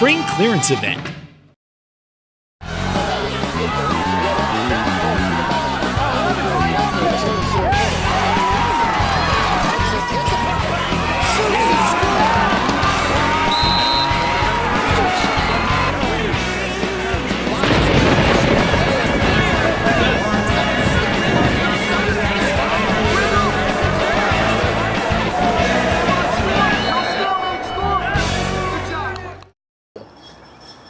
spring clearance event.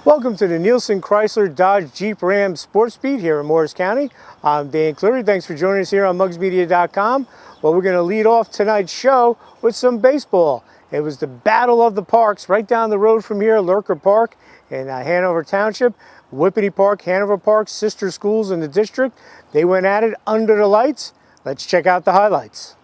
Welcome to the Nielsen Chrysler Dodge Jeep Ram Sports Beat here in Morris County. I'm Dan Cleary. Thanks for joining us here on mugsmedia.com. Well, we're going to lead off tonight's show with some baseball. It was the Battle of the Parks right down the road from here, Lurker Park in Hanover Township. Whippany Park, Hanover Park, sister schools in the district. They went at it under the lights. Let's check out the highlights.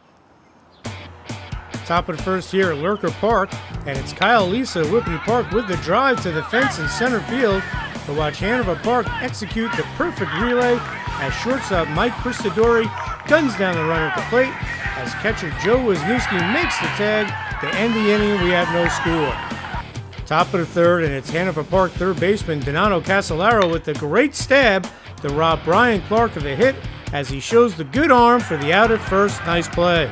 Top of the first here at Lurker Park, and it's Kyle Lisa, Whippany Park, with the drive to the fence in center field to watch Hanover Park execute the perfect relay as shortstop Mike Christodori guns down the runner at the plate as catcher Joe Wisniewski makes the tag to end the inning. We have no score. Top of the third, and it's Hanover Park third baseman Donato Casolaro with the great stab to rob Brian Clark of a hit as he shows the good arm for the out at first. Nice play.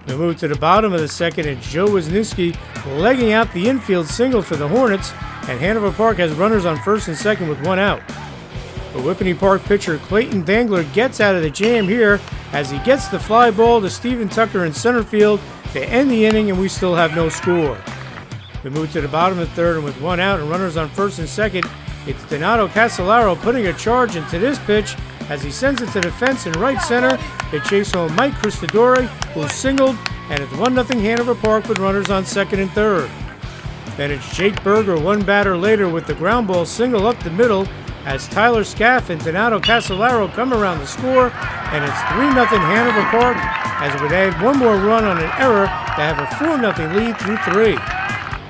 We move to the bottom of the second, and Joe Wisniewski legging out the infield single for the Hornets, and Hanover Park has runners on first and second with one out. The Whippany Park pitcher Clayton Dangler gets out of the jam here as he gets the fly ball to Stephen Tucker in center field to end the inning, and we still have no score. We move to the bottom of the third, and with one out and runners on first and second, it's Donato Casolaro putting a charge into this pitch as he sends it to the fence in right center to chase home Mike Christodori, who singled, and it's 1-0 Hanover Park with runners on second and third. Then it's Jake Berger one batter later with the ground ball single up the middle as Tyler Scaff and Donato Casolaro come around the score, and it's 3-0 Hanover Park as it would add one more run on an error to have a 4-0 lead through three.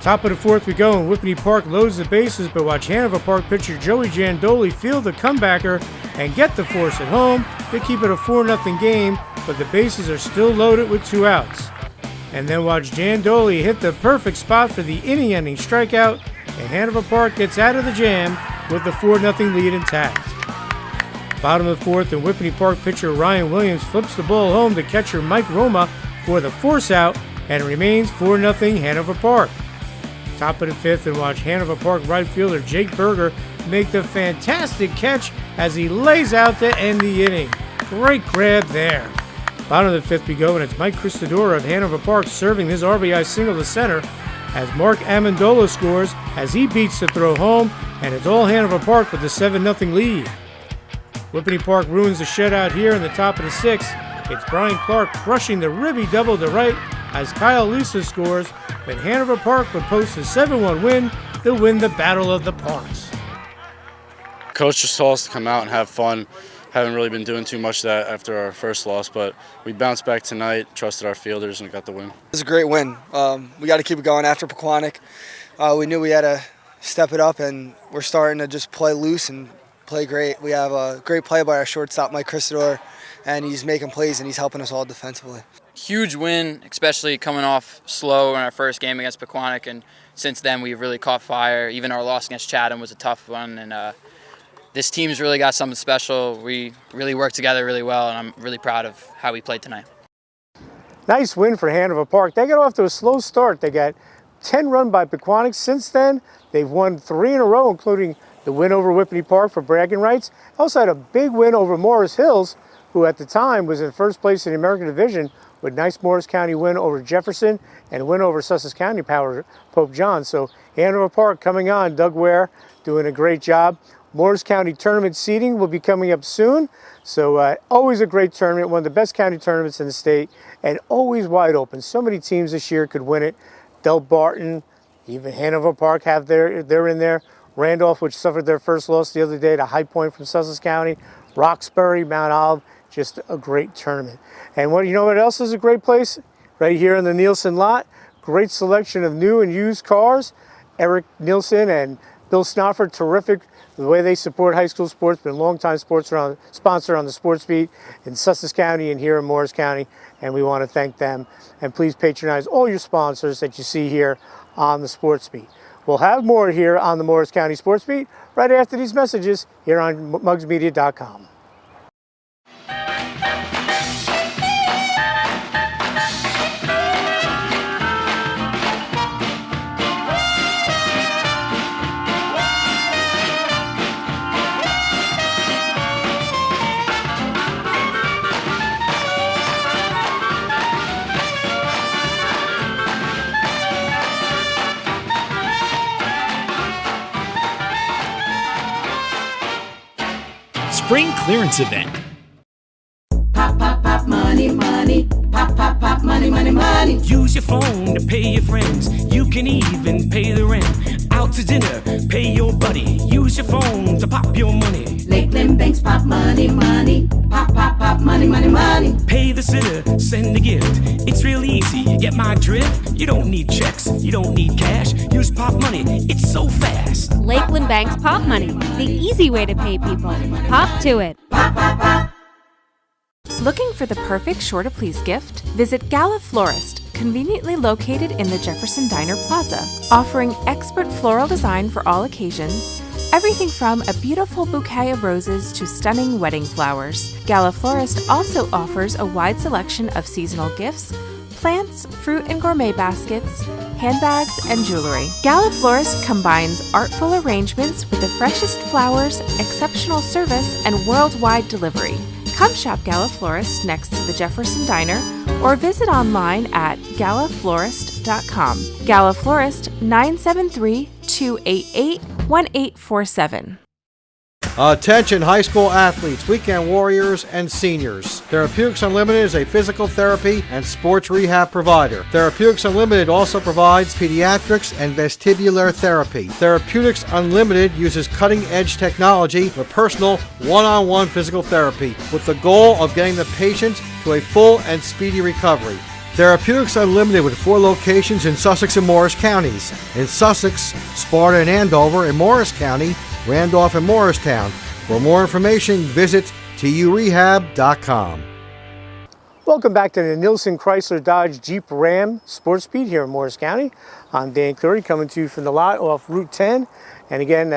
Top of the fourth we go, and Whippany Park loads the bases, but watch Hanover Park pitcher Joey Jandoli field the comebacker and get the force at home to keep it a 4-0 game, but the bases are still loaded with two outs. And then watch Jandoli hit the perfect spot for the inning-ending strikeout, and Hanover Park gets out of the jam with the 4-0 lead intact. Bottom of the fourth, and Whippany Park pitcher Ryan Williams flips the ball home to catcher Mike Roma for the force out, and it remains 4-0 Hanover Park. Top of the fifth, and watch Hanover Park right fielder Jake Berger make the fantastic catch as he lays out to end the inning. Great grab there. Bottom of the fifth we go, and it's Mike Christodori of Hanover Park serving his RBI single to center as Mark Amendola scores as he beats the throw home, and it's all Hanover Park with the 7-0 lead. Whippany Park ruins the shutout here in the top of the sixth. It's Brian Clark crushing the ribby double to right as Kyle Lisa scores, but Hanover Park would post a 7-1 win to win the Battle of the Parks. Coach just told us to come out and have fun. Haven't really been doing too much of that after our first loss, but we bounced back tonight, trusted our fielders, and got the win. It was a great win. We got to keep it going after Pequannock. We knew we had to step it up, and we're starting to just play loose and play great. We have a great play by our shortstop, Mike Christodori, and he's making plays, and he's helping us all defensively. Huge win, especially coming off slow in our first game against Pequannock, and since then we've really caught fire. Even our loss against Chatham was a tough one, and this team's really got something special. We really work together really well, and I'm really proud of how we played tonight. Nice win for Hanover Park. They got off to a slow start. They got 10 run by Pequannock. Since then, they've won 3 in a row, including the win over Whippany Park for bragging rights. Also had a big win over Morris Hills, who at the time was in first place in the American Division, with nice Morris County win over Jefferson and a win over Sussex County Power Pope John. So Hanover Park coming on, Doug Ware doing a great job. Morris County tournament seeding will be coming up soon. So always a great tournament, one of the best county tournaments in the state, and always wide open. So many teams this year could win it. Del Barton, even Hanover Park they're in there. Randolph, which suffered their first loss the other day to High Point from Sussex County. Roxbury, Mount Olive, just a great tournament. And you know what else is a great place? Right here in the Nielsen lot. Great selection of new and used cars. Eric Nielsen and Bill Snoffer, terrific. The way they support high school sports, been a long-time sponsor on the Sports Beat in Sussex County and here in Morris County, and we want to thank them. And please patronize all your sponsors that you see here on the Sports Beat. We'll have more here on the Morris County Sports Beat right after these messages here on mugsmedia.com. Spring clearance event. Pop, pop, pop, money, money. Pop, pop, pop, money, money, money. Use your phone to pay your friends. You can even pay the rent. Out to dinner, pay your buddy. Use your phone to pop your money. Lakeland Banks, pop money, money. Pop, pop, pop, money, money, money. Pay the sitter, send a gift. It's real easy, you get my drift? You don't need checks, you don't need cash. Use Pop Money, it's so fast. Lakeland Bank's Pop Money, the easy way to pay people. Pop to it. Pop, pop, pop. Looking for the perfect Sure to Please gift? Visit Gala Florist, conveniently located in the Jefferson Diner Plaza, offering expert floral design for all occasions. Everything from a beautiful bouquet of roses to stunning wedding flowers. Gala Florist also offers a wide selection of seasonal gifts, plants, fruit and gourmet baskets, handbags, and jewelry. Gala Florist combines artful arrangements with the freshest flowers, exceptional service, and worldwide delivery. Come shop Gala Florist next to the Jefferson Diner or visit online at galaflorist.com. Gala Florist, 973-288-1847. Attention high school athletes, weekend warriors, and seniors. Therapeutics Unlimited is a physical therapy and sports rehab provider. Therapeutics Unlimited also provides pediatrics and vestibular therapy. Therapeutics Unlimited uses cutting-edge technology for personal one-on-one physical therapy with the goal of getting the patient to a full and speedy recovery. Therapeutics Unlimited with 4 locations in Sussex and Morris counties. In Sussex, Sparta and Andover. In Morris County, Randolph and Morristown. For more information, visit turehab.com. Welcome back to the Nielsen Chrysler Dodge Jeep Ram Sports Beat here in Morris County. I'm Dan Cleary coming to you from the lot off Route 10. And again,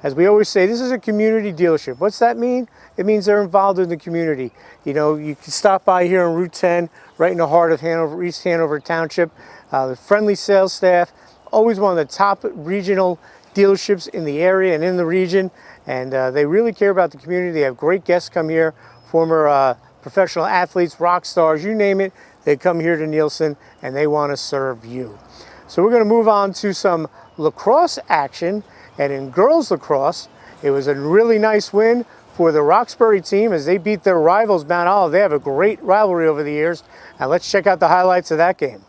as we always say, this is a community dealership. What's that mean? It means they're involved in the community. You know, you can stop by here on Route 10, right in the heart of Hanover, East Hanover Township. The friendly sales staff, always one of the top regional dealerships in the area and in the region, and they really care about the community. They have great guests come here, former professional athletes, rock stars, you name it. They come here to Nielsen and they want to serve you. So we're going to move on to some lacrosse action, and in girls lacrosse, it was a really nice win for the Roxbury team as they beat their rivals Mount Olive. They have a great rivalry over the years, and let's check out the highlights of that game.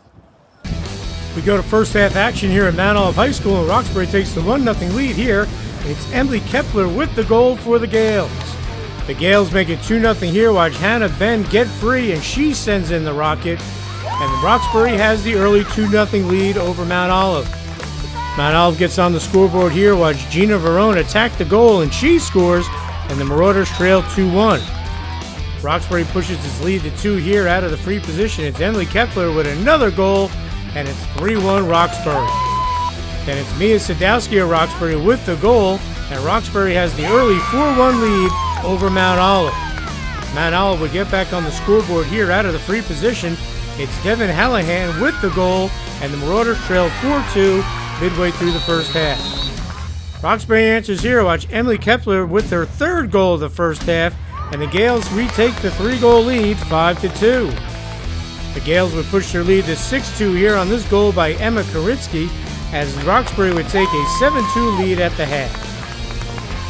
We go to first half action here at Mount Olive High School, and Roxbury takes the 1-0 lead here. It's Emily Kepler with the goal for the Gales. The Gales make it 2-0 here. Watch Hannah Ben get free, and she sends in the rocket. And Roxbury has the early 2-0 lead over Mount Olive. Mount Olive gets on the scoreboard here. Watch Gina Verone attack the goal, and she scores, and the Marauders trail 2-1. Roxbury pushes its lead to 2 here out of the free position. It's Emily Kepler with another goal, and it's 3-1 Roxbury. Then it's Mia Sadowski of Roxbury with the goal, and Roxbury has the early 4-1 lead over Mount Olive. Mount Olive would get back on the scoreboard here out of the free position. It's Devin Hallahan with the goal, and the Marauders trail 4-2 midway through the first half. Roxbury answers here. Watch Emily Kepler with their 3rd goal of the first half, and the Gales retake the 3-goal lead 5-2. The Gales would push their lead to 6-2 here on this goal by Emma Koritsky, as Roxbury would take a 7-2 lead at the half.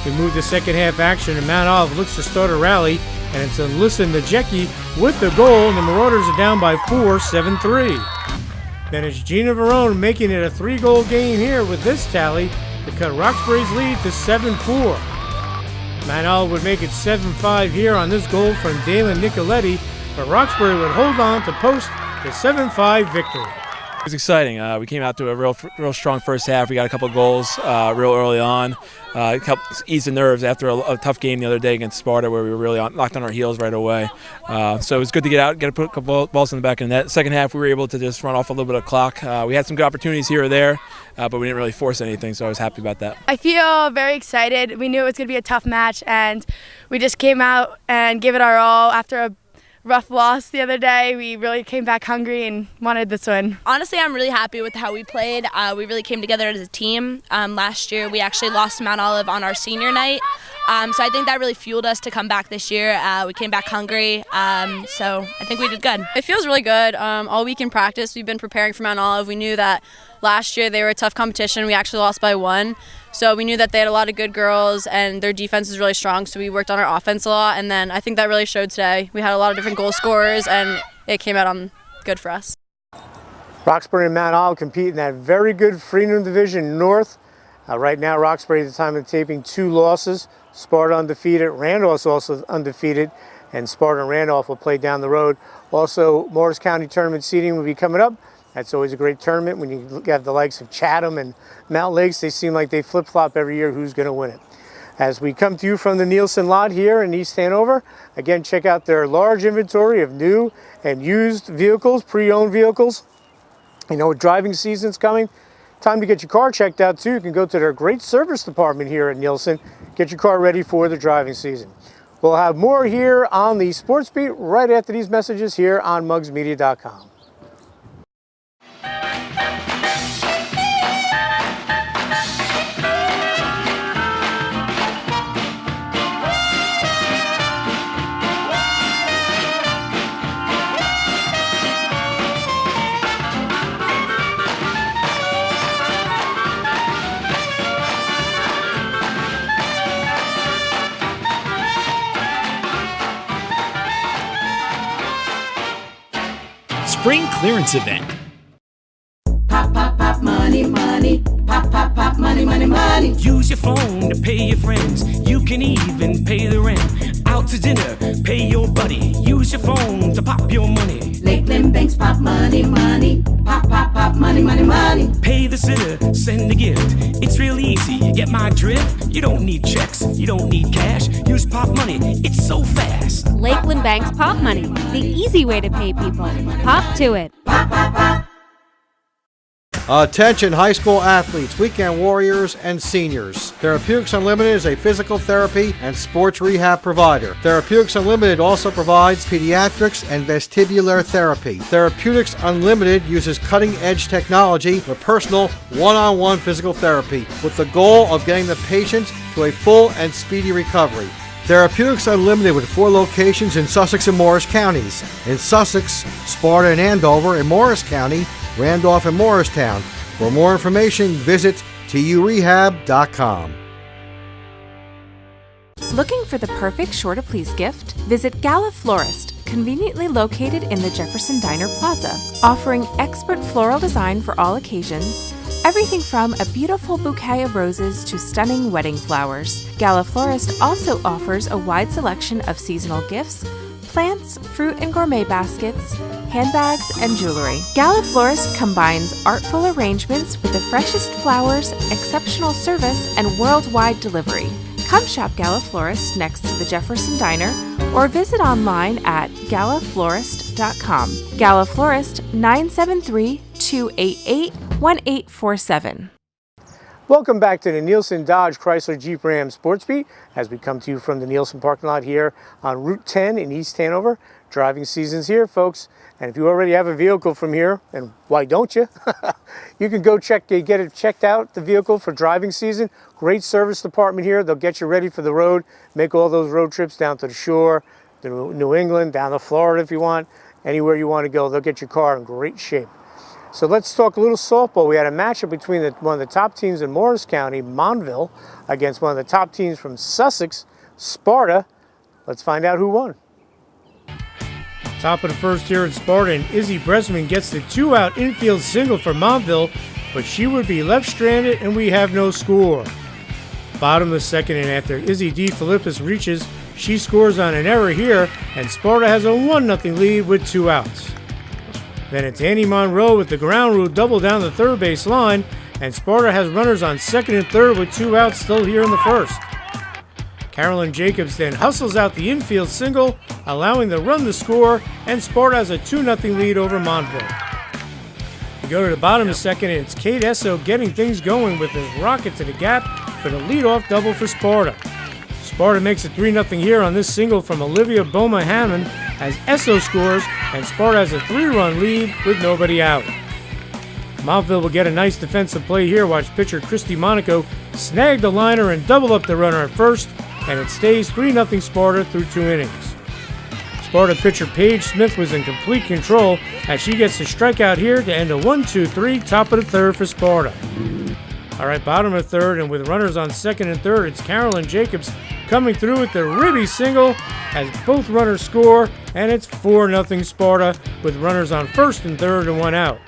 We move to second half action, and Mount Olive looks to start a rally, and it's Alyssa Najecki with the goal, and the Marauders are down by 4, 7-3. Then it's Gina Verone making it a 3-goal game here with this tally to cut Roxbury's lead to 7-4. Mount Olive would make it 7-5 here on this goal from Dalen Nicoletti, but Roxbury would hold on to post the 7-5 victory. It was exciting. We came out to a real strong first half. We got a couple of goals real early on. It helped ease the nerves after a tough game the other day against Sparta, where we were really knocked on our heels right away. So it was good to get out, put a couple balls in the back of the net. Second half, we were able to just run off a little bit of clock. We had some good opportunities here or there, but we didn't really force anything, so I was happy about that. I feel very excited. We knew it was going to be a tough match, and we just came out and gave it our all. After a rough loss the other day, we really came back hungry and wanted this win. Honestly, I'm really happy with how we played. We really came together as a team. Last year, we actually lost to Mount Olive on our senior night, so I think that really fueled us to come back this year. We came back hungry, so I think we did good. It feels really good. All week in practice, we've been preparing for Mount Olive. We knew that last year they were a tough competition. We actually lost by 1. So we knew that they had a lot of good girls and their defense is really strong, so we worked on our offense a lot, and then I think that really showed today. We had a lot of different goal scorers and it came out on good for us. Roxbury and Mount Olive compete in that very good Freedom Division North. Right now, Roxbury at the time of taping 2 losses. Sparta undefeated, Randolph's also undefeated, and Sparta and Randolph will play down the road. Also, Morris County tournament seeding will be coming up. That's always a great tournament. When you look at the likes of Chatham and Mount Lakes, they seem like they flip-flop every year who's going to win it. As we come to you from the Nielsen lot here in East Hanover, again, check out their large inventory of new and used vehicles, pre-owned vehicles. You know, driving season's coming. Time to get your car checked out, too. You can go to their great service department here at Nielsen. Get your car ready for the driving season. We'll have more here on the Sports Beat right after these messages here on mugsmedia.com. Spring clearance event. Pop, pop, pop, money, money. Pop, pop, pop, money, money, money. Use your phone to pay your friends. You can even pay the rent. Out to dinner, pay your buddy. Use your phone to pop your money. Lakeland Banks pop money, money. Pop, pop, pop, money, money, money. Pay the sitter, send a gift. It's real easy, you get my drift. You don't need checks, you don't need cash. Use pop money, it's so fast. Lakeland Bank's Pop Money, the easy way to pay people. Pop to it. Pop, pop, pop. Attention high school athletes, weekend warriors, and seniors. Therapeutics Unlimited is a physical therapy and sports rehab provider. Therapeutics Unlimited also provides pediatrics and vestibular therapy. Therapeutics Unlimited uses cutting-edge technology for personal one-on-one physical therapy with the goal of getting the patient to a full and speedy recovery. Therapeutics Unlimited with 4 locations in Sussex and Morris counties. In Sussex, Sparta and Hanover. In Morris County, Randolph and Morristown. For more information, visit turehab.com. Looking for the perfect sure to please gift? Visit Gala Florist, conveniently located in the Jefferson Diner Plaza, offering expert floral design for all occasions. Everything from a beautiful bouquet of roses to stunning wedding flowers. Gala Florist also offers a wide selection of seasonal gifts, plants, fruit and gourmet baskets, handbags, and jewelry. Gala Florist combines artful arrangements with the freshest flowers, exceptional service, and worldwide delivery. Come shop Gala Florist next to the Jefferson Diner or visit online at galaflorist.com. Gala Florist, 973-288-1847. Welcome back to the Nielsen Dodge Chrysler Jeep Ram Sports Beat as we come to you from the Nielsen parking lot here on Route 10 in East Hanover. Driving season's here, folks. And if you already have a vehicle from here, and why don't you? You can go get it checked out, the vehicle, for driving season. Great service department here. They'll get you ready for the road, make all those road trips down to the shore, to New England, down to Florida if you want, anywhere you want to go. They'll get your car in great shape. So let's talk a little softball. We had a matchup between one of the top teams in Morris County, Montville, against one of the top teams from Sussex, Sparta. Let's find out who won. Top of the first here at Sparta, and Izzy Bressman gets the 2-out infield single for Montville, but she would be left stranded and we have no score. Bottom of the second, and after Izzy D. Philippus reaches, she scores on an error here, and Sparta has a 1-0 lead with 2 outs. Then it's Annie Monroe with the ground rule double down the third base line, and Sparta has runners on second and third with 2 outs still here in the first. Carolyn Jacobs then hustles out the infield single, allowing the run to score, and Sparta has a 2-0 lead over Montville. We go to the bottom of the second, and it's Kate Esso getting things going with his rocket to the gap for the leadoff double for Sparta. Sparta makes it 3-0 here on this single from Olivia Boma-Hammond as Esso scores, and Sparta has a 3-run lead with nobody out. Montville will get a nice defensive play here. Watch pitcher Christy Monaco snag the liner and double up the runner at first, and it stays 3-0 Sparta through 2 innings. Sparta pitcher Paige Smith was in complete control as she gets the strikeout here to end a 1-2-3, top of the third for Sparta. All right, bottom of the third, and with runners on second and third, it's Carolyn Jacobs coming through with the ribby single as both runners score, and it's 4-0 Sparta with runners on first and third and 1 out.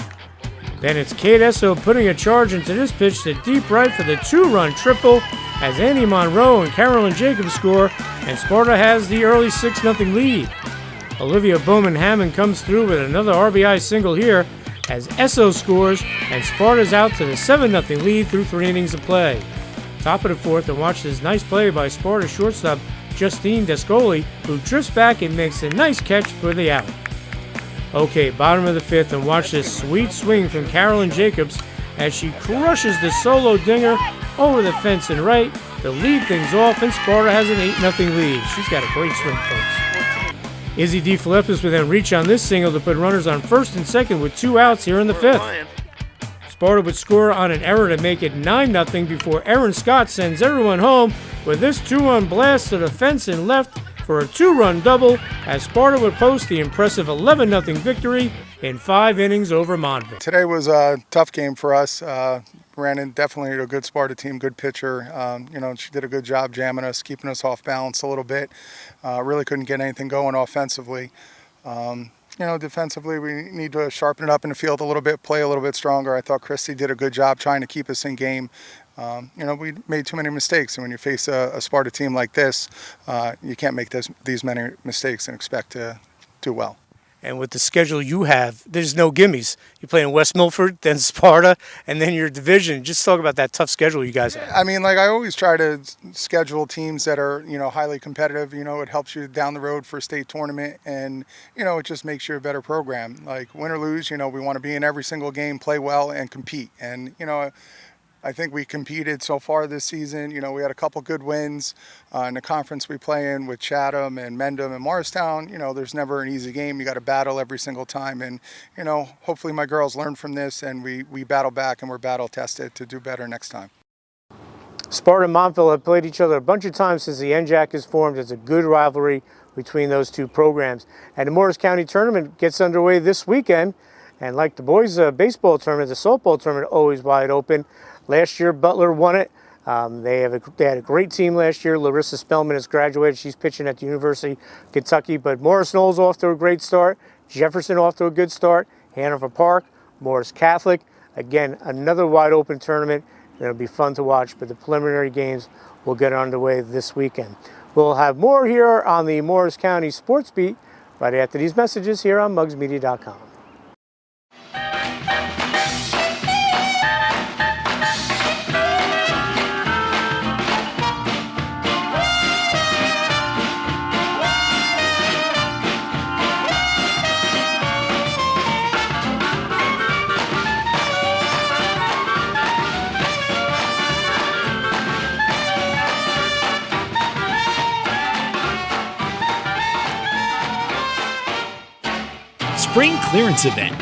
Then it's Kate Esso putting a charge into this pitch to deep right for the 2-run triple as Annie Monroe and Carolyn Jacobs score, and Sparta has the early 6-0 lead. Olivia Bowman-Hammond comes through with another RBI single here as Esso scores, and Sparta's out to the 7-0 lead through 3 innings of play. Top of the fourth, and watch this nice play by Sparta shortstop Justine Descoli, who drifts back and makes a nice catch for the out. Okay, bottom of the fifth, and watch this sweet swing from Carolyn Jacobs as she crushes the solo dinger over the fence and right to lead things off, and Sparta has an 8-0 lead. She's got a great swing, folks. Izzy DeFilippis will then reach on this single to put runners on first and second with 2 outs here in the fifth. Sparta would score on an error to make it 9-0 before Erin Scott sends everyone home with this 2-run blast to the fence and left for a 2-run double as Sparta would post the impressive 11-0 victory in 5 innings over Montville. Today was a tough game for us. Vernon definitely a good Sparta team, good pitcher. She did a good job jamming us, keeping us off balance a little bit. Really couldn't get anything going offensively. Defensively, we need to sharpen it up in the field a little bit, play a little bit stronger. I thought Christy did a good job trying to keep us in game. We made too many mistakes, and when you face a Sparta team like this, you can't make these many mistakes and expect to do well. And with the schedule you have, there's no gimmies. You play in West Milford, then Sparta, and then your division. Just talk about that tough schedule you guys have. I always try to schedule teams that are, highly competitive. It helps you down the road for a state tournament, and, it just makes you a better program. Like, win or lose, we want to be in every single game, play well, and compete. And, I think we competed so far this season. We had a couple good wins in the conference we play in with Chatham and Mendham and Morristown. There's never an easy game. You got to battle every single time. And, hopefully my girls learn from this and we battle back and we're battle tested to do better next time. Sparta and Montville have played each other a bunch of times since the NJAC is formed. It's a good rivalry between those two programs. And the Morris County tournament gets underway this weekend. And like the boys' baseball tournament, the softball tournament always wide open. Last year, Butler won it. They had a great team last year. Larissa Spellman has graduated. She's pitching at the University of Kentucky. But Morris Knowles off to a great start. Jefferson off to a good start. Hanover Park, Morris Catholic. Again, another wide open tournament. It'll be fun to watch, but the preliminary games will get underway this weekend. We'll have more here on the Morris County Sports Beat right after these messages here on mugsmedia.com. Spring clearance event.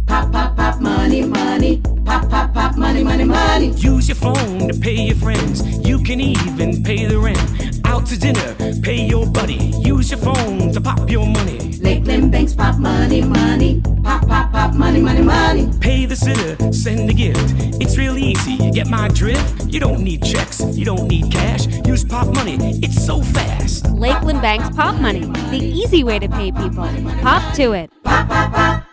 Pop, pop, pop, money, money. Pop, pop, pop, money, money, money. Use your phone to pay your friends. You can even pay the rent. Out to dinner, pay your buddy. Use your phone to pop your money. Lakeland Banks pop money, money. Pop, pop, pop, money, money, money. Pay the sitter, send a gift. It's real easy, you get my drift? You don't need checks, you don't need cash. Use pop money, it's so fast. Lakeland Bank's Pop Money, the easy way to pay people. Pop to it. Pop, pop, pop.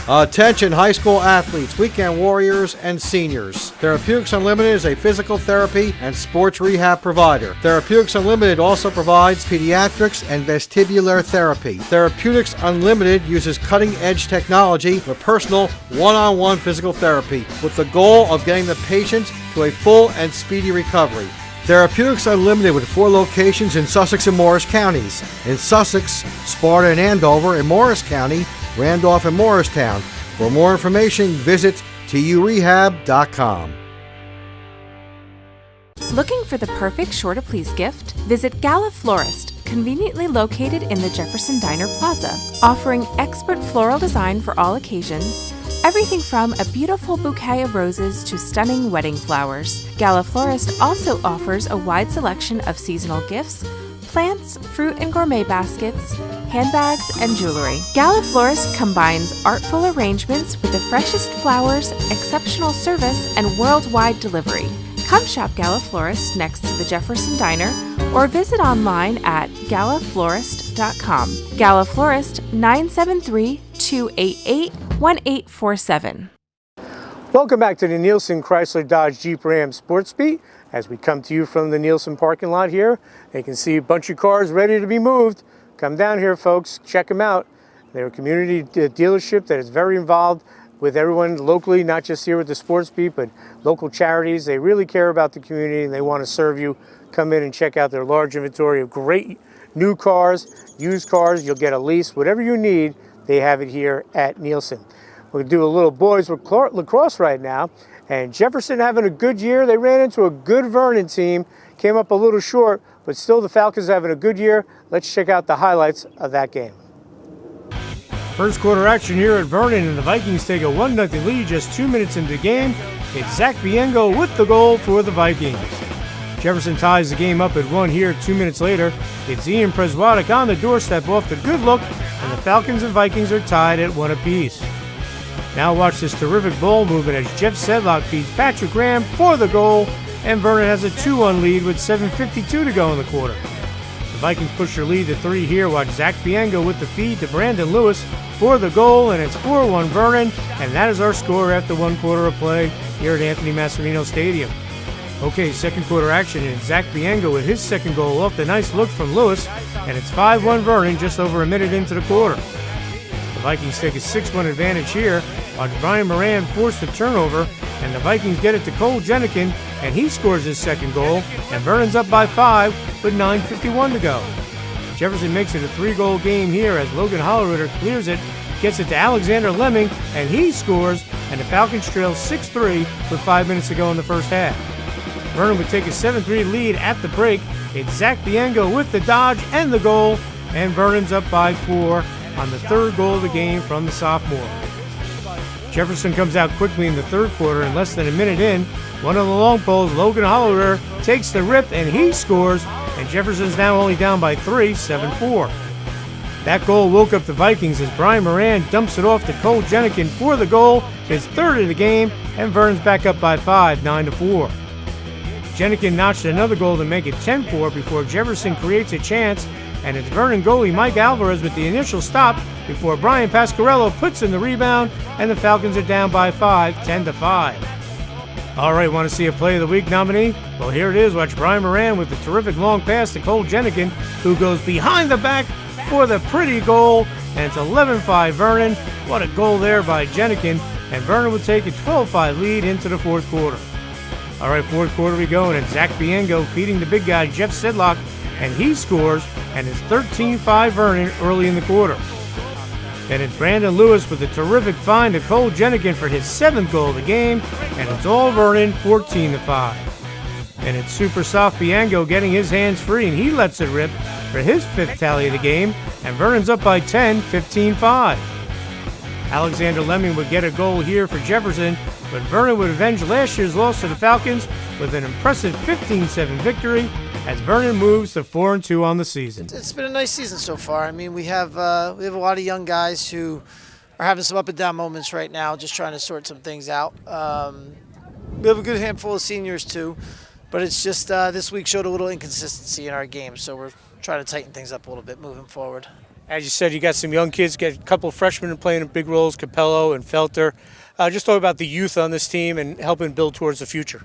Attention high school athletes, weekend warriors, and seniors. Therapeutics Unlimited is a physical therapy and sports rehab provider. Therapeutics Unlimited also provides pediatrics and vestibular therapy. Therapeutics Unlimited uses cutting-edge technology for personal one-on-one physical therapy with the goal of getting the patient to a full and speedy recovery. Therapeutics Unlimited with 4 locations in Sussex and Morris counties. In Sussex, Sparta and Andover. In Morris County, Randolph and Morristown. For more information, visit turehab.com. Looking for the perfect sure to please gift? Visit Gala Florist, conveniently located in the Jefferson Diner Plaza, offering expert floral design for all occasions. Everything from a beautiful bouquet of roses to stunning wedding flowers. Gala Florist also offers a wide selection of seasonal gifts, plants, fruit and gourmet baskets, handbags, and jewelry. Gala Florist combines artful arrangements with the freshest flowers, exceptional service, and worldwide delivery. Come shop Gala Florist next to the Jefferson Diner or visit online at galaflorist.com. Gala Florist, 973-288-1847. Welcome back to the Nielsen Chrysler Dodge Jeep Ram Sports Beat. As we come to you from the Nielsen parking lot here, you can see a bunch of cars ready to be moved. Come down here, folks. Check them out. They're a community dealership that is very involved with everyone locally, not just here with the Sports Beat, but local charities. They really care about the community and they want to serve you. Come in and check out their large inventory of great new cars, used cars. You'll get a lease. Whatever you need, they have it here at Nielsen. We'll do a little boys lacrosse right now. And Jefferson having a good year. They ran into a good Vernon team, came up a little short, but still the Falcons having a good year. Let's check out the highlights of that game. First quarter action here at Vernon, and the Vikings take a 1-0 lead just 2 minutes into the game. It's Zach Biengo with the goal for the Vikings. Jefferson ties the game up at 1 here 2 minutes later. It's Ian Preswadik on the doorstep off the good look, and the Falcons and Vikings are tied at 1 apiece. Now watch this terrific ball movement as Jeff Sedlock feeds Patrick Graham for the goal, and Vernon has a 2-1 lead with 7:52 to go in the quarter. The Vikings push their lead to 3 here. Watch Zach Biengo with the feed to Brandon Lewis for the goal, and it's 4-1 Vernon, and that is our score after 1 quarter of play here at Anthony Massimino Stadium. Okay, second quarter action, and Zach Biengo with his second goal off the nice look from Lewis, and it's 5-1 Vernon just over a minute into the quarter. The Vikings take a 6-1 advantage here. Watch Brian Moran force the turnover, and the Vikings get it to Cole Jenikin, and he scores his second goal, and Vernon's up by 5 with 9:51 to go. Jefferson makes it a 3-goal game here as Logan Hollerritter clears it, gets it to Alexander Lemming, and he scores, and the Falcons trail 6-3 with 5 minutes to go in the first half. Vernon would take a 7-3 lead at the break. It's Zach Biengo with the dodge and the goal, and Vernon's up by 4 on the 3rd goal of the game from the sophomore. Jefferson comes out quickly in the 3rd quarter, and less than a minute in, one of the long poles, Logan Hollerritter, takes the rip and he scores, and Jefferson's now only down by 3, 7-4. That goal woke up the Vikings as Brian Moran dumps it off to Cole Jenikin for the goal, his 3rd of the game, and Vernon's back up by 5, 9-4. Jenikin notched another goal to make it 10-4 before Jefferson creates a chance, and it's Vernon goalie Mike Alvarez with the initial stop before Brian Pasquarello puts in the rebound, and the Falcons are down by 5, 10-5. All right, want to see a Play of the Week nominee? Well, here it is. Watch Brian Moran with the terrific long pass to Cole Jenikin, who goes behind the back for the pretty goal, and it's 11-5 Vernon. What a goal there by Jenikin, and Vernon would take a 12-5 lead into the 4th quarter. All right, 4th quarter we go, and it's Zach Biengo feeding the big guy Jeff Sedlock, and he scores, and it's 13-5 Vernon early in the quarter. Then it's Brandon Lewis with a terrific find to Cole Jenikin for his 7th goal of the game, and it's all Vernon, 14-5. And it's Super Soft Biengo getting his hands free, and he lets it rip for his 5th tally of the game, and Vernon's up by 10, 15-5. Alexander Lemming would get a goal here for Jefferson, but Vernon would avenge last year's loss to the Falcons with an impressive 15-7 victory as Vernon moves to 4-2 on the season. It's been a nice season so far. I mean, we have a lot of young guys who are having some up and down moments right now, just trying to sort some things out. We have a good handful of seniors too, but it's just this week showed a little inconsistency in our game, so we're trying to tighten things up a little bit moving forward. As you said, you got some young kids, get a couple of freshmen playing big roles, Capello and Felter. Just talk about the youth on this team and helping build towards the future.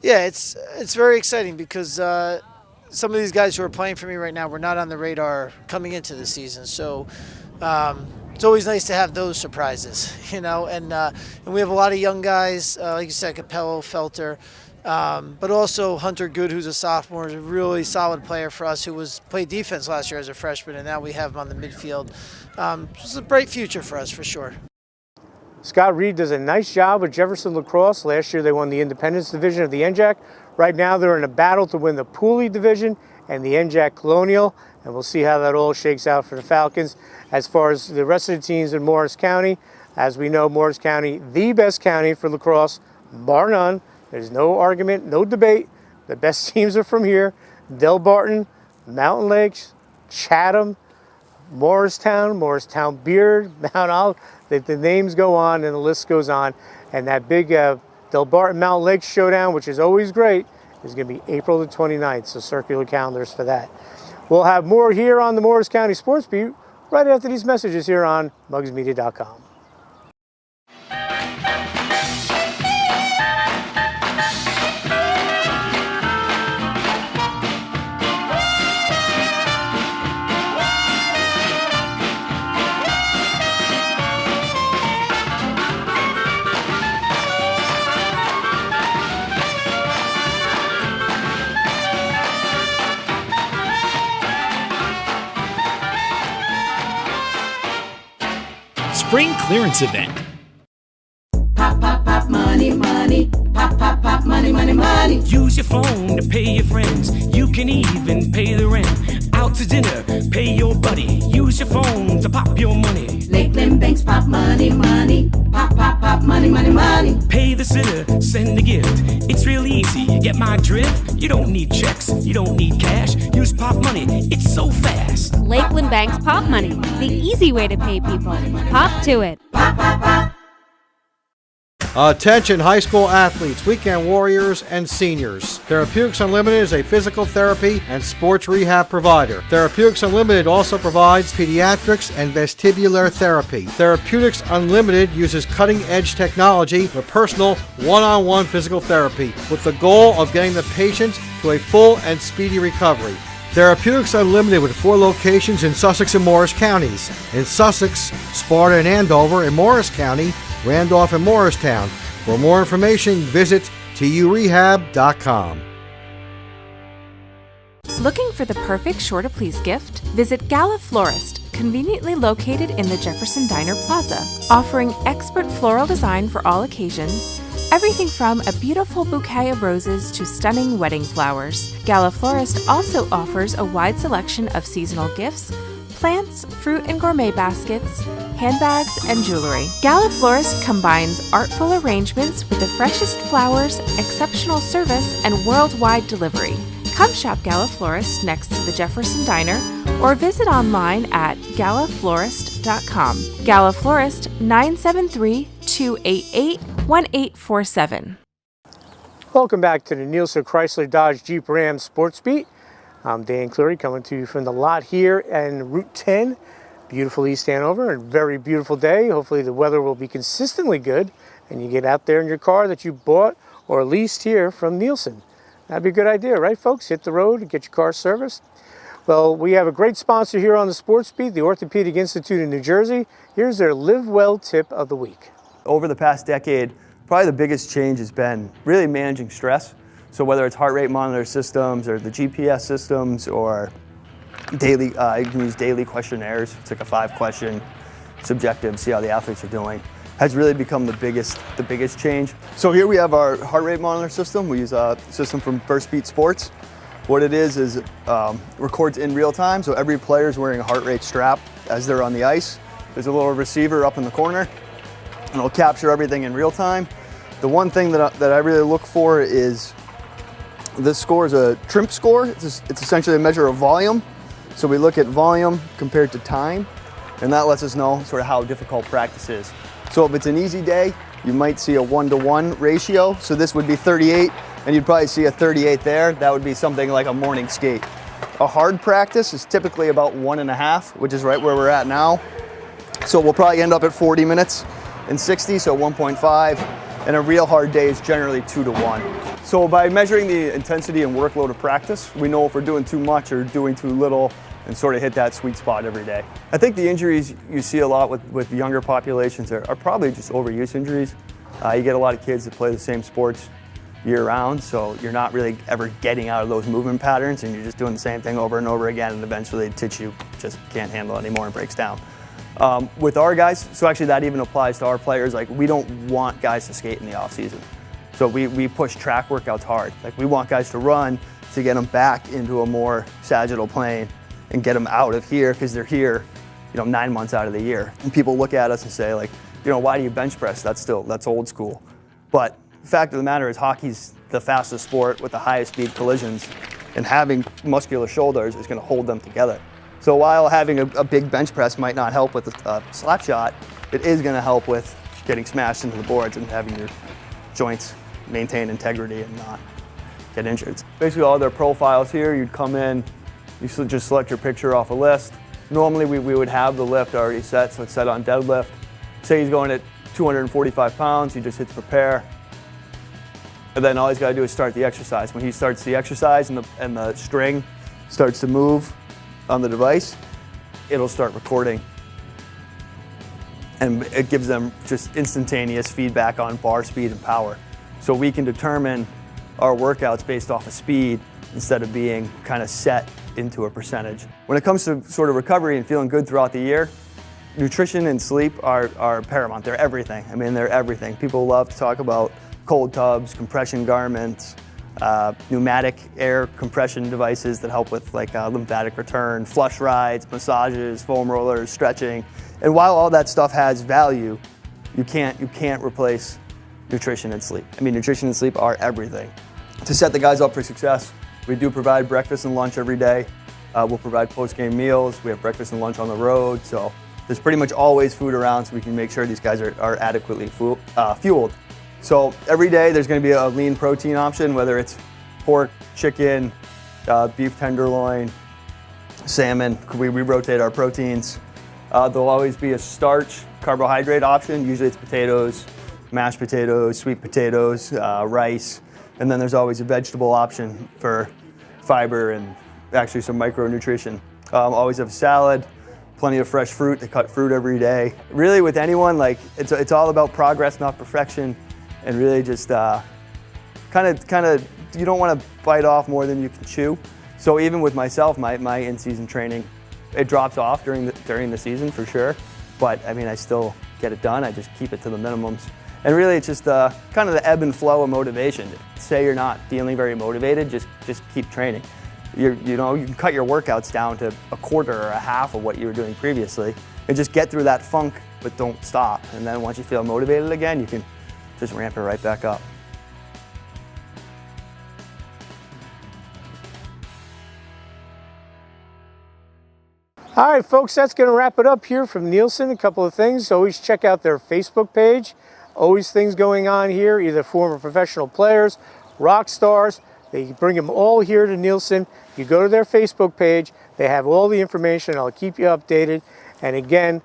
Yeah, it's very exciting because some of these guys who are playing for me right now were not on the radar coming into the season. So it's always nice to have those surprises, and we have a lot of young guys, like you said, Capello, Felter, but also Hunter Good, who's a sophomore, is a really solid player for us, who played defense last year as a freshman, and now we have him on the midfield. It's a bright future for us, for sure. Scott Reed does a nice job with Jefferson Lacrosse. Last year they won the Independence Division of the NJAC. Right now they're in a battle to win the Pooley Division and the NJAC Colonial, and we'll see how that all shakes out for the Falcons. As far as the rest of the teams in Morris County, as we know, Morris County, the best county for lacrosse, bar none. There's no argument, no debate. The best teams are from here. Del Barton, Mountain Lakes, Chatham, Morristown, Beard, Mount Olive. The names go on and the list goes on. And that big Del Barton Mountain Lakes showdown, which is always great, is going to be April the 29th, so circular calendars for that. We'll have more here on the Morris County Sports Beat right after these messages here on mugsmedia.com. Spring clearance event. Pop, pop, pop, money, money. Pop, pop, pop, money, money, money. Use your phone to pay your friends. You can even pay the rent. Out to dinner, pay your buddy. Use your phone to pop your money. Lakeland Banks, pop money, money. Pop, pop, pop, money, money, money. Pay the sitter, send a gift. It's real easy, you get my drift. You don't need checks, you don't need cash. Use pop money, it's so fast. Lakeland Bank's Pop Money, the easy way to pay people. Pop to it. Pop, pop, pop. Attention high school athletes, weekend warriors, and seniors. Therapeutics Unlimited is a physical therapy and sports rehab provider. Therapeutics Unlimited also provides pediatrics and vestibular therapy. Therapeutics Unlimited uses cutting-edge technology for personal one-on-one physical therapy with the goal of getting the patient to a full and speedy recovery. Therapeutics Unlimited with 4 locations in Sussex and Morris counties. In Sussex, Sparta and Andover. In Morris County, Randolph and Morristown. For more information, visit turehab.com. Looking for the perfect sure to please gift? Visit Gala Florist, conveniently located in the Jefferson Diner Plaza, offering expert floral design for all occasions. Everything from a beautiful bouquet of roses to stunning wedding flowers. Gala Florist also offers a wide selection of seasonal gifts, plants, fruit and gourmet baskets, handbags, and jewelry. Gala Florist combines artful arrangements with the freshest flowers, exceptional service, and worldwide delivery. Come shop Gala Florist next to the Jefferson Diner or visit online at galaflorist.com. Gala Florist, 973-288-1847. Welcome back to the Nielsen Chrysler Dodge Jeep Ram Sports Beat. I'm Dan Cleary coming to you from the lot here in Route 10. Beautiful East Hanover, a very beautiful day. Hopefully the weather will be consistently good and you get out there in your car that you bought or leased here from Nielsen. That'd be a good idea, right folks? Hit the road and get your car serviced. Well, we have a great sponsor here on the Sports Beat, the Orthopedic Institute in New Jersey. Here's their Live Well tip of the week. Over the past decade, probably the biggest change has been really managing stress. So whether it's heart rate monitor systems or the GPS systems or daily, you can use daily questionnaires. It's like a 5-question subjective, see how the athletes are doing. Has really become the biggest change. So here we have our heart rate monitor system. We use a system from First Beat Sports. What it is records in real time. So every player is wearing a heart rate strap as they're on the ice. There's a little receiver up in the corner, and it'll capture everything in real time. The one thing that I really look for is this score is a TRIMP score. It's essentially a measure of volume. So we look at volume compared to time, and that lets us know sort of how difficult practice is. So if it's an easy day, you might see a 1-to-1 ratio. So this would be 38, and you'd probably see a 38 there. That would be something like a morning skate. A hard practice is typically about 1.5, which is right where we're at now. So we'll probably end up at 40 minutes in 60, so 1.5. And a real hard day is generally 2 to 1. So by measuring the intensity and workload of practice, we know if we're doing too much or doing too little and sort of hit that sweet spot every day. I think the injuries you see a lot with younger populations are probably just overuse injuries. You get a lot of kids that play the same sports year-round, so you're not really ever getting out of those movement patterns, and you're just doing the same thing over and over again, and eventually the tissue just can't handle it anymore and breaks down. With our guys, so actually that even applies to our players, like we don't want guys to skate in the off-season. So we push track workouts hard. Like we want guys to run to get them back into a more sagittal plane and get them out of here, because they're here, 9 months out of the year. And people look at us and say, like, why do you bench press? That's old school. But the fact of the matter is hockey's the fastest sport with the highest speed collisions, and having muscular shoulders is going to hold them together. So while having a big bench press might not help with a slap shot, it is going to help with getting smashed into the boards and having your joints maintain integrity and not get injured. Basically all their profiles here, you'd come in, you just select your picture off a list. Normally we would have the lift already set, so it's set on deadlift. Say he's going at 245 pounds, he just hits prepare. And then all he's got to do is start the exercise. When he starts the exercise and the string starts to move on the device, it'll start recording. And it gives them just instantaneous feedback on bar speed and power. So we can determine our workouts based off of speed instead of being kind of set into a percentage. When it comes to sort of recovery and feeling good throughout the year, nutrition and sleep are paramount. They're everything. I mean, they're everything. People love to talk about cold tubs, compression garments, pneumatic air compression devices that help with like lymphatic return, flush rides, massages, foam rollers, stretching. And while all that stuff has value, you can't replace nutrition and sleep. I mean, nutrition and sleep are everything. To set the guys up for success, we do provide breakfast and lunch every day. We'll provide post-game meals. We have breakfast and lunch on the road. So there's pretty much always food around, so we can make sure these guys are adequately fueled. So every day there's going to be a lean protein option, whether it's pork, chicken, beef tenderloin, salmon. We rotate our proteins. There'll always be a starch carbohydrate option. Usually it's potatoes, mashed potatoes, sweet potatoes, rice. And then there's always a vegetable option for fiber and actually some micronutrition. Always have a salad, plenty of fresh fruit. They cut fruit every day. Really with anyone, like it's all about progress, not perfection. And really just kind of, you don't want to bite off more than you can chew. So even with myself, my in-season training, it drops off during the season for sure. But I mean, I still get it done. I just keep it to the minimums. And really it's just kind of the ebb and flow of motivation. Say you're not feeling very motivated, just keep training. You can cut your workouts down to a quarter or a half of what you were doing previously and just get through that funk, but don't stop. And then once you feel motivated again, you can just ramp it right back up. All right, folks, that's going to wrap it up here from Nielsen. A couple of things. Always check out their Facebook page. Always things going on here, either former professional players, rock stars. They bring them all here to Nielsen. You go to their Facebook page. They have all the information. I'll keep you updated. And again,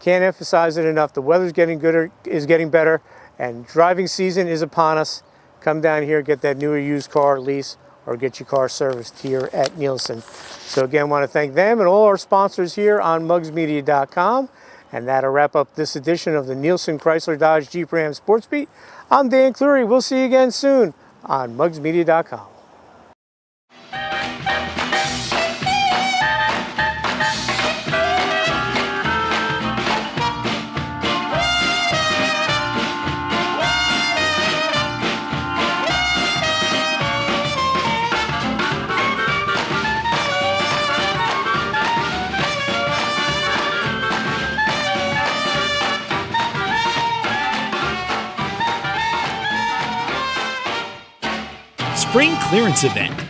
can't emphasize it enough. The weather's getting better, and driving season is upon us. Come down here, get that new or used car lease, or get your car serviced here at Nielsen. So again, I want to thank them and all our sponsors here on mugsmedia.com. And that'll wrap up this edition of the Nielsen Chrysler Dodge Jeep Ram Sports Beat. I'm Dan Cleary. We'll see you again soon on mugsmedia.com. Spring clearance event.